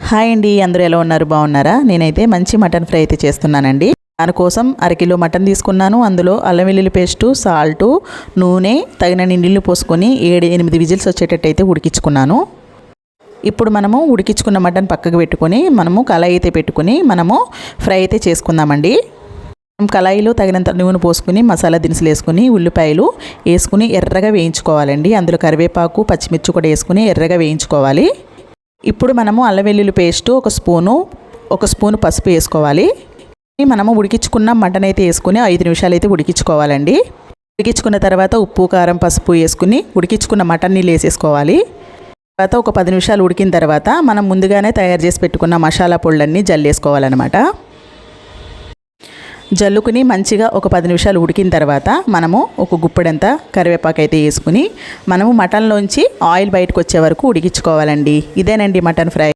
Hi అండి, అందరూ ఎలా ఉన్నారు? బాగున్నారా? నేనైతే మంచి మటన్ ఫ్రై అయితే చేస్తున్నానండి. దానికోసం అరకిలో మటన్ తీసుకున్నాను. అందులో అల్లం వెల్లుల్లి పేస్టు, సాల్టు, నూనె, తగినన్ని నీళ్లు పోసుకొని 7-8 విజిల్స్ వచ్చేటట్టు అయితే ఉడికించుకున్నాను. ఇప్పుడు మనము ఉడికించుకున్న మటన్ పక్కకు పెట్టుకొని మనము కళాయి అయితే పెట్టుకొని మనము ఫ్రై అయితే చేసుకుందామండి. కళాయిలో తగినంత నూనె పోసుకుని మసాలా దినుసులు వేసుకుని ఉల్లిపాయలు వేసుకుని ఎర్రగా వేయించుకోవాలండి. అందులో కరివేపాకు, పచ్చిమిర్చి కూడా వేసుకుని ఎర్రగా వేయించుకోవాలి. ఇప్పుడు మనము అల్లం వెల్లుల్లి పేస్టు ఒక స్పూను పసుపు వేసుకోవాలి. మనము ఉడికించుకున్న మటన్ అయితే వేసుకుని 5 నిమిషాలు అయితే ఉడికించుకోవాలండి. ఉడికించుకున్న తర్వాత ఉప్పు, కారం, పసుపు వేసుకుని ఉడికించుకున్న మటన్ నీళ్ళు వేసేసుకోవాలి. తర్వాత ఒక 10 నిమిషాలు ఉడికిన తర్వాత మనం ముందుగానే తయారు చేసి పెట్టుకున్న మసాలా పొళ్ళన్నీ జల్లేసుకోవాలన్నమాట. జల్లుకుని మంచిగా ఒక 10 నిమిషాలు ఉడికిన తర్వాత మనము ఒక గుప్పెడంతా కరివేపాకు అయితే వేసుకుని మనము మటన్లోంచి ఆయిల్ బయటకు వచ్చే వరకు ఉడికించుకోవాలండి. ఇదేనండి మటన్ ఫ్రై.